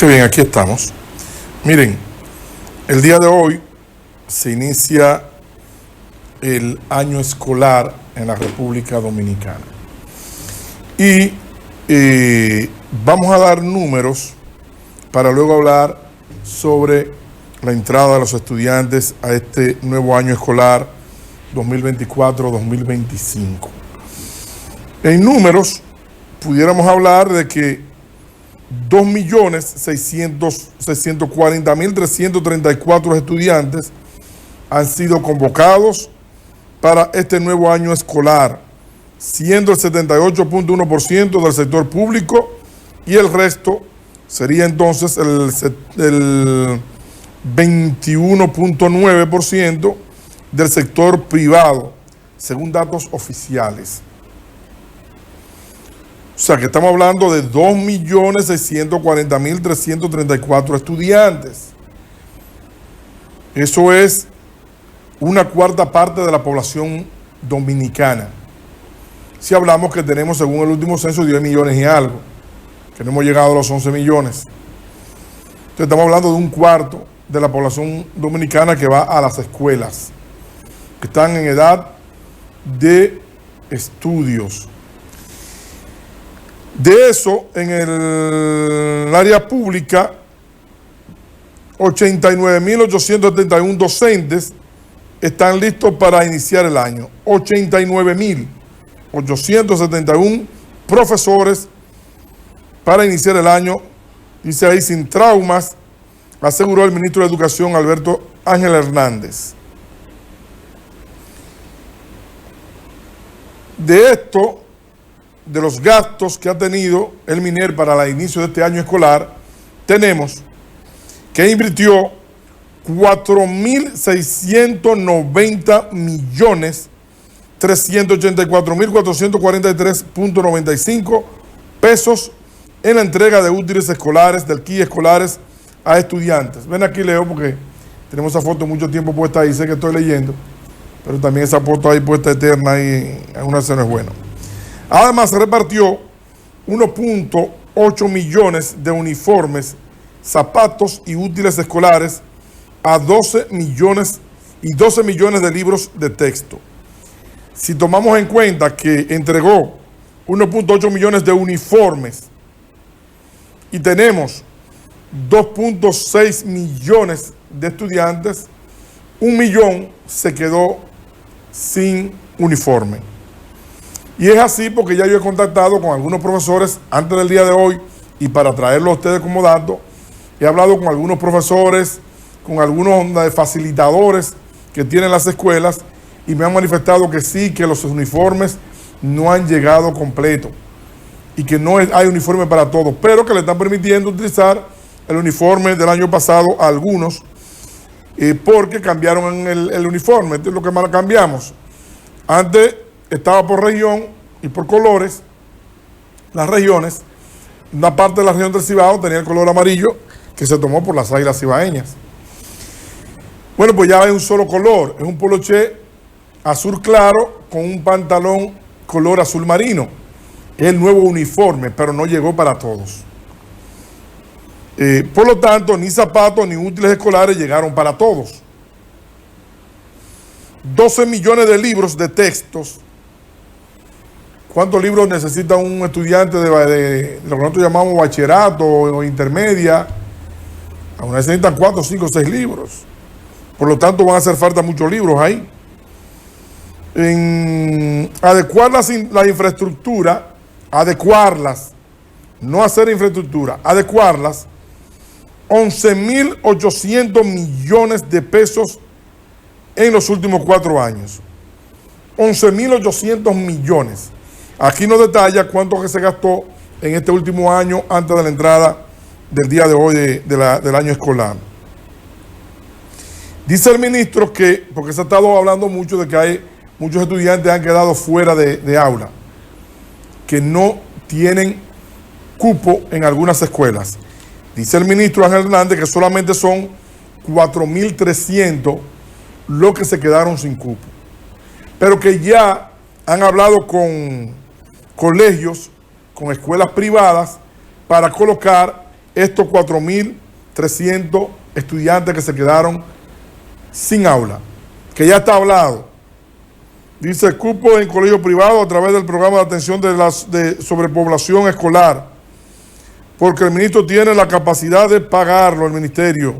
Qué bien, aquí estamos. Miren, el día de hoy se inicia el año escolar en la República Dominicana. Y vamos a dar números para luego hablar sobre la entrada de los estudiantes a este nuevo año escolar 2024-2025. En números, pudiéramos hablar de que 2.640.334 estudiantes han sido convocados para este nuevo año escolar, siendo el 78.1% del sector público y el resto sería entonces el 21.9% del sector privado, según datos oficiales. O sea que estamos hablando de 2.640.334 estudiantes. Eso es una cuarta parte de la población dominicana. Si hablamos que tenemos, según el último censo, 10 millones y algo, que no hemos llegado a los 11 millones. Entonces estamos hablando de un cuarto de la población dominicana que va a las escuelas, que están en edad de estudios. De eso, en el área pública, 89.871 docentes están listos para iniciar el año. 89.871 profesores para iniciar el año, dice ahí, sin traumas, aseguró el ministro de Educación, Alberto Ángel Hernández. De esto, de los gastos que ha tenido el MINER para el inicio de este año escolar, tenemos que invirtió 4.690.384.443.95 pesos en la entrega de útiles escolares, del kit escolares a estudiantes. Ven aquí, Leo, porque tenemos esa foto mucho tiempo puesta ahí, sé que estoy leyendo, pero también esa foto ahí puesta eterna y alguna vez no es bueno. Además, se repartió 1.8 millones de uniformes, zapatos y útiles escolares a 12 millones y 12 millones de libros de texto. Si tomamos en cuenta que entregó 1.8 millones de uniformes y tenemos 2.6 millones de estudiantes, 1 millón se quedó sin uniforme. Y es así porque ya yo he contactado con algunos profesores antes del día de hoy y para traerlo a ustedes como dato, he hablado con algunos profesores, con algunos facilitadores que tienen las escuelas y me han manifestado que sí, que los uniformes no han llegado completo y que no hay uniforme para todos, pero que le están permitiendo utilizar el uniforme del año pasado a algunos porque cambiaron el uniforme. Esto es lo que más cambiamos. Antes estaba por región y por colores. Las regiones, una parte de la región del Cibao tenía el color amarillo que se tomó por las Águilas Cibaeñas. Bueno, pues ya hay un solo color, es un poloché azul claro con un pantalón color azul marino. Es el nuevo uniforme, pero no llegó para todos. Por lo tanto, ni zapatos ni útiles escolares llegaron para todos. 12 millones de libros de textos. ¿Cuántos libros necesita un estudiante de lo que nosotros llamamos bachillerato o intermedia? Aún necesitan 4, 5, 6 libros. Por lo tanto, van a hacer falta muchos libros ahí. En adecuar la infraestructura, adecuarlas, no hacer infraestructura, adecuarlas, 11.800 millones de pesos en los últimos 4 años. 11.800 millones. Aquí nos detalla cuánto que se gastó en este último año antes de la entrada del día de hoy del año escolar. Dice el ministro que, porque se ha estado hablando mucho de que hay muchos estudiantes que han quedado fuera de aula, que no tienen cupo en algunas escuelas. Dice el ministro Ángel Hernández que solamente son 4.300 los que se quedaron sin cupo, pero que ya han hablado con colegios, con escuelas privadas, para colocar estos 4.300 estudiantes que se quedaron sin aula, que ya está hablado. Dice, cupo en colegio privado a través del programa de atención de sobrepoblación escolar, porque el ministro tiene la capacidad de pagarlo, el ministerio.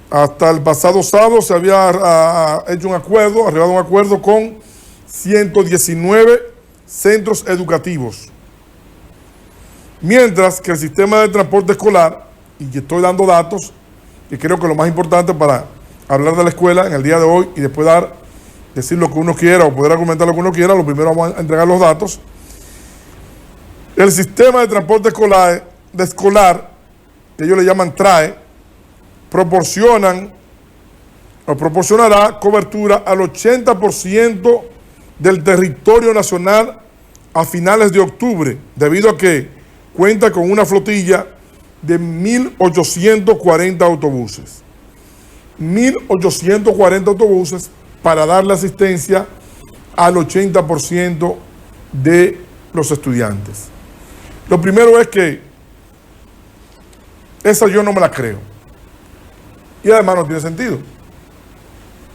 Hasta el pasado sábado se había hecho un acuerdo, arribado a un acuerdo con 119 centros educativos. Mientras que el sistema de transporte escolar, y estoy dando datos, que creo que lo más importante para hablar de la escuela en el día de hoy y después decir lo que uno quiera o poder argumentar lo que uno quiera, lo primero vamos a entregar los datos. El sistema de transporte escolar, que ellos le llaman TRAE, proporcionará cobertura al 80% del territorio nacional a finales de octubre, debido a que cuenta con una flotilla de 1.840 autobuses. 1.840 autobuses para darle asistencia al 80% de los estudiantes. Lo primero es que esa yo no me la creo. Y además no tiene sentido.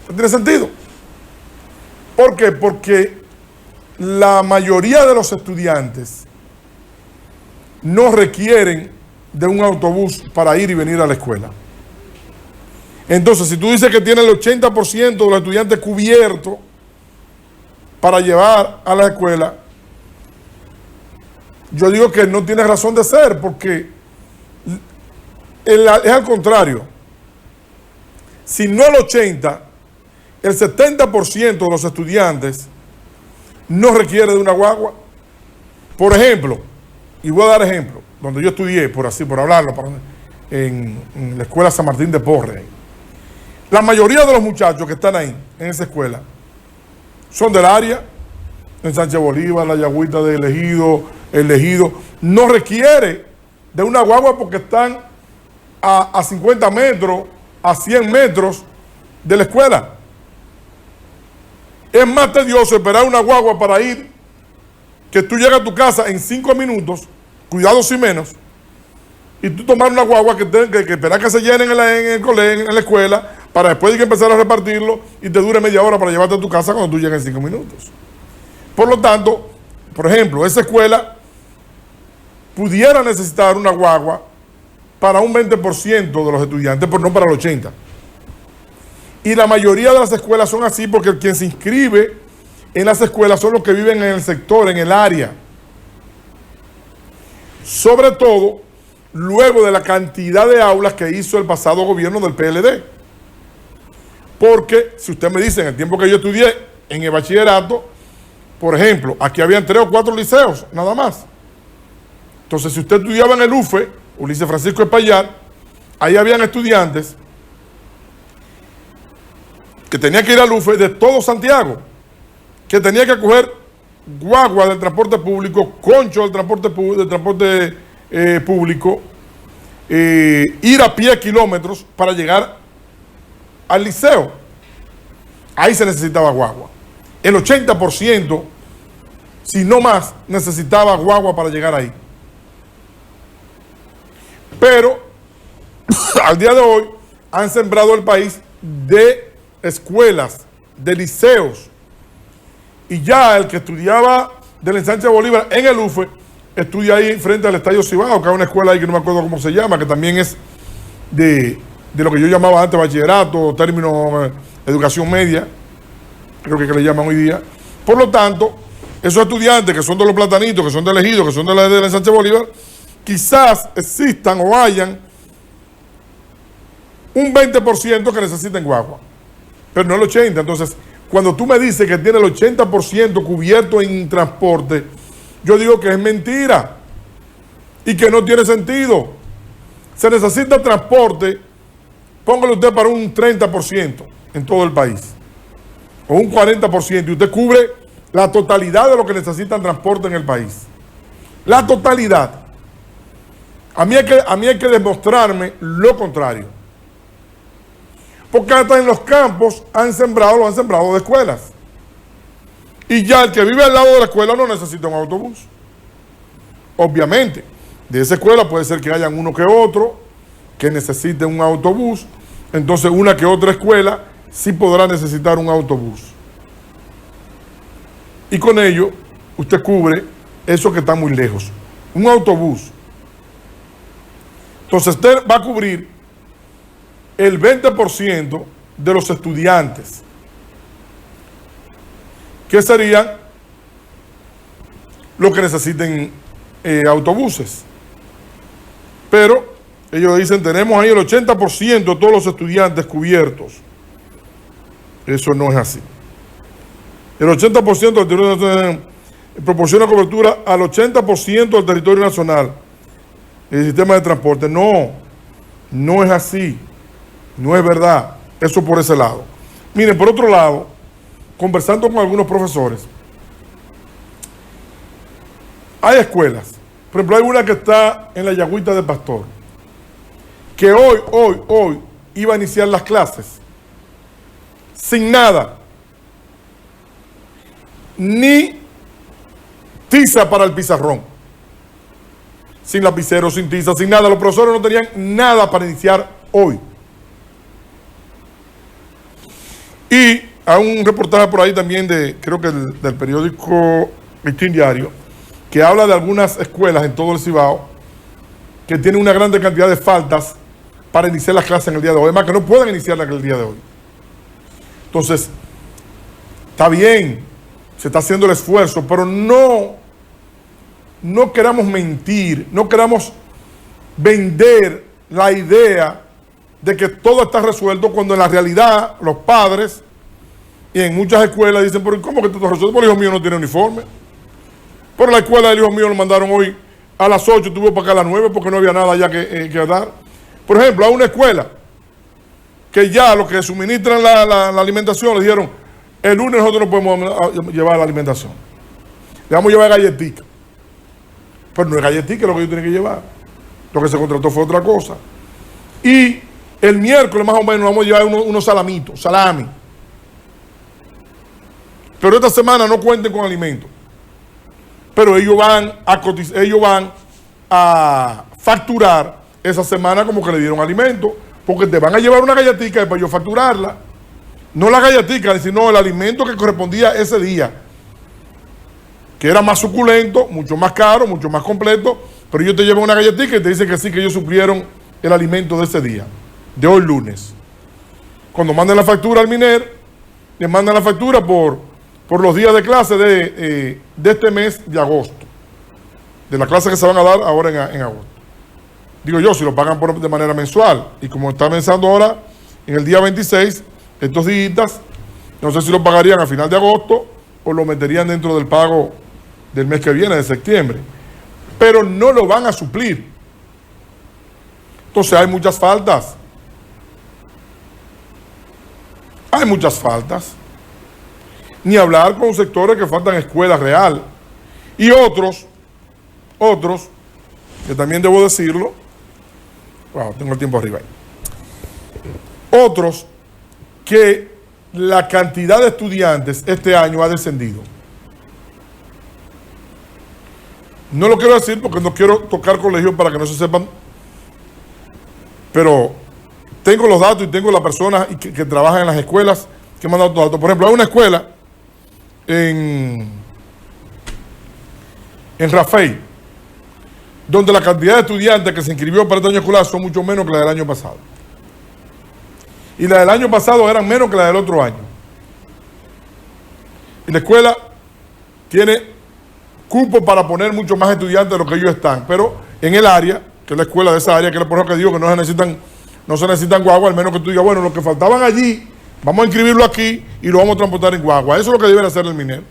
No tiene sentido. ¿Por qué? Porque la mayoría de los estudiantes no requieren de un autobús para ir y venir a la escuela. Entonces, si tú dices que tiene el 80% de los estudiantes cubiertos para llevar a la escuela, yo digo que no tiene razón de ser, porque es al contrario. Si no el 80%, el 70% de los estudiantes no requiere de una guagua. Por ejemplo, y voy a dar ejemplo, donde yo estudié, por hablarlo, en la escuela San Martín de Porres. La mayoría de los muchachos que están ahí, en esa escuela, son del área, en Sánchez Bolívar, la Yagüita de Ejido, el Ejido, no requiere de una guagua porque están a 50 metros, a 100 metros de la escuela. Es más tedioso esperar una guagua para ir, que tú llegas a tu casa en 5 minutos, cuidado si menos, y tú tomar una guagua que esperar que se llenen en el colegio, en la escuela, para después de que empezar a repartirlo y te dure media hora para llevarte a tu casa cuando tú llegues en 5 minutos. Por lo tanto, por ejemplo, esa escuela pudiera necesitar una guagua para un 20% de los estudiantes, pero no para el 80%. Y la mayoría de las escuelas son así porque quien se inscribe en las escuelas son los que viven en el sector, en el área. Sobre todo, luego de la cantidad de aulas que hizo el pasado gobierno del PLD. Porque, si usted me dice, en el tiempo que yo estudié en el bachillerato, por ejemplo, aquí habían 3 o 4 liceos, nada más. Entonces, si usted estudiaba en el UFE, Ulises Francisco Espaillat, ahí habían estudiantes que tenían que ir al UFE de todo Santiago, que tenían que coger guagua del transporte público, concho del transporte público, ir a pie kilómetros para llegar al liceo. Ahí se necesitaba guagua. El 80%, si no más, necesitaba guagua para llegar ahí. Pero al día de hoy han sembrado el país de escuelas, de liceos, y ya el que estudiaba del ensanche de Bolívar en el UFE estudia ahí frente al Estadio Cibao, que hay una escuela ahí que no me acuerdo cómo se llama, que también es de lo que yo llamaba antes bachillerato, término educación media, creo que le llaman hoy día. Por lo tanto, esos estudiantes que son de los Platanitos, que son de Ejido, que son del ensanche de Bolívar, quizás existan o hayan un 20% que necesiten guagua, pero no el 80%. Entonces, cuando tú me dices que tiene el 80% cubierto en transporte, yo digo que es mentira y que no tiene sentido. Se necesita transporte, póngale usted para un 30% en todo el país, o un 40%, y usted cubre la totalidad de lo que necesitan transporte en el país. La totalidad. A mí hay que demostrarme lo contrario. Porque hasta en los campos lo han sembrado de escuelas. Y ya el que vive al lado de la escuela no necesita un autobús. Obviamente. de esa escuela puede ser que hayan uno que otro que necesite un autobús. Entonces una que otra escuela sí podrá necesitar un autobús. Y con ello usted cubre eso que está muy lejos. Un autobús. Entonces usted va a cubrir el 20% de los estudiantes, que serían los que necesiten autobuses. Pero ellos dicen, tenemos ahí el 80% de todos los estudiantes cubiertos. Eso no es así. El 80% del territorio nacional proporciona cobertura al 80% del territorio nacional. El sistema de transporte. No, no es así. No es verdad. Eso por ese lado. Miren, por otro lado, conversando con algunos profesores, hay escuelas. Por ejemplo, hay una que está en la Yagüita de Pastor, que hoy iba a iniciar las clases sin nada, ni tiza para el pizarrón, sin lapicero, sin tiza, sin nada. Los profesores no tenían nada para iniciar hoy. Y hay un reportaje por ahí también creo que del periódico Listín Diario, que habla de algunas escuelas en todo el Cibao que tienen una gran cantidad de faltas para iniciar las clases en el día de hoy. Además, que no pueden iniciarlas en el día de hoy. Entonces, está bien, se está haciendo el esfuerzo, pero no queramos mentir, no queramos vender la idea de que todo está resuelto, cuando en la realidad los padres y en muchas escuelas dicen, pero ¿cómo que todo está resuelto? Porque el hijo mío no tiene uniforme. Pero la escuela del hijo mío lo mandaron hoy a las 8, tuvo para acá a las 9 porque no había nada ya que dar. Por ejemplo, a una escuela que ya los que suministran la alimentación le dijeron, el lunes nosotros no podemos llevar la alimentación. Le vamos a llevar galletica. Pero no es galletica lo que ellos tienen que llevar. Lo que se contrató fue otra cosa. Y el miércoles más o menos vamos a llevar unos salamitos, salami. Pero esta semana no cuenten con alimentos. Pero ellos van a facturar esa semana como que le dieron alimento, porque te van a llevar una galletica para yo facturarla. No la galletica, sino el alimento que correspondía ese día, que era más suculento, mucho más caro, mucho más completo, pero ellos te llevan una galletica y te dicen que sí, que ellos suplieron el alimento de ese día, de hoy lunes. Cuando mandan la factura al MINER, le mandan la factura por los días de clase de este mes de agosto, de la clase que se van a dar ahora en agosto. Digo yo, si lo pagan de manera mensual, y como está pensando ahora, en el día 26, estos días, no sé si lo pagarían a final de agosto o lo meterían dentro del pago del mes que viene, de septiembre. Pero no lo van a suplir. Entonces hay muchas faltas. Hay muchas faltas. Ni hablar con sectores que faltan escuela real. Y otros, que también debo decirlo, wow, tengo el tiempo arriba ahí. Otros que la cantidad de estudiantes este año ha descendido. No lo quiero decir porque no quiero tocar colegios para que no se sepan, pero tengo los datos y tengo las personas que trabajan en las escuelas que me han dado datos. Por ejemplo, hay una escuela en Rafael, donde la cantidad de estudiantes que se inscribió para este año escolar son mucho menos que la del año pasado. Y la del año pasado eran menos que la del otro año. Y la escuela tiene cupo para poner mucho más estudiantes de lo que ellos están, pero en el área, que es la escuela de esa área, que es por eso que digo que no se necesitan guagua, al menos que tú digas, bueno, los que faltaban allí, vamos a inscribirlo aquí y lo vamos a transportar en guagua. Eso es lo que debe hacer el MINER.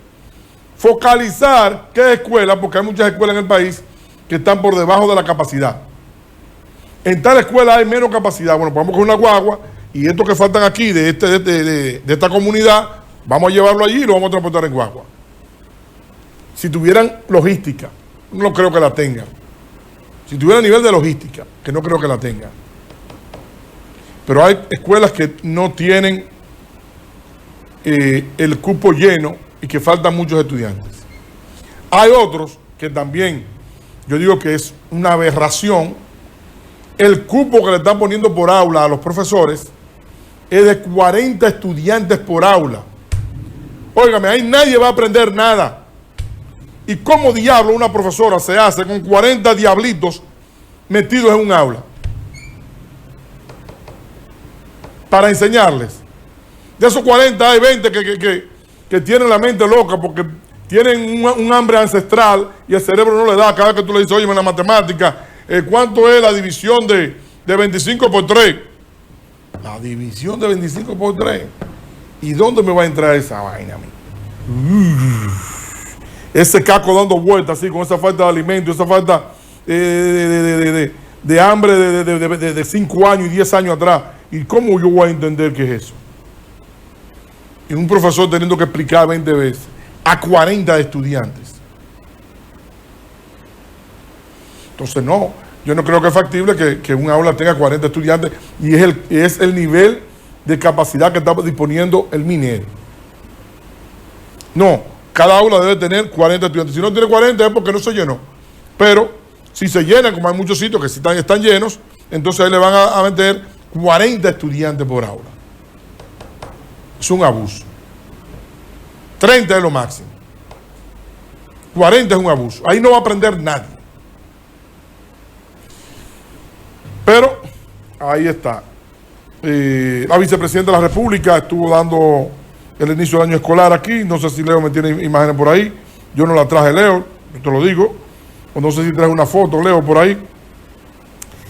Focalizar qué escuela, porque hay muchas escuelas en el país que están por debajo de la capacidad. En tal escuela hay menos capacidad. Bueno, podemos coger una guagua y estos que faltan aquí de esta comunidad, vamos a llevarlo allí y lo vamos a transportar en guagua. Si tuvieran logística, no creo que la tengan. Si tuvieran nivel de logística, que no creo que la tengan. Pero hay escuelas que no tienen el cupo lleno y que faltan muchos estudiantes. Hay otros que también yo digo que es una aberración. El cupo que le están poniendo por aula a los profesores es de 40 estudiantes por aula. Óigame, ahí nadie va a aprender nada. ¿Y cómo diablo una profesora se hace con 40 diablitos metidos en un aula para enseñarles? De esos 40 hay 20 que tienen la mente loca porque tienen un hambre ancestral y el cerebro no le da. Cada vez que tú le dices, oye, en la matemática, ¿cuánto es la división de 25 por 3? La división de 25 por 3. ¿Y dónde me va a entrar esa vaina a mí? Ese caco dando vueltas así, con esa falta de alimento, esa falta de hambre de 5 años y 10 años atrás. ¿Y cómo yo voy a entender qué es eso? Y un profesor teniendo que explicar 20 veces a 40 estudiantes. Entonces no, yo no creo que es factible que un aula tenga 40 estudiantes y es el nivel de capacidad que está disponiendo el MINER. No, cada aula debe tener 40 estudiantes. Si no tiene 40 es porque no se llenó. Pero si se llena, como hay muchos sitios que sí están llenos, entonces ahí le van a meter 40 estudiantes por aula. Es un abuso. 30 es lo máximo. 40 es un abuso. Ahí no va a aprender nadie. Pero ahí está. La vicepresidenta de la República estuvo dando el inicio del año escolar aquí. No sé si Leo me tiene imágenes por ahí. Yo no la traje, Leo, te lo digo. O no sé si traje una foto, Leo, por ahí.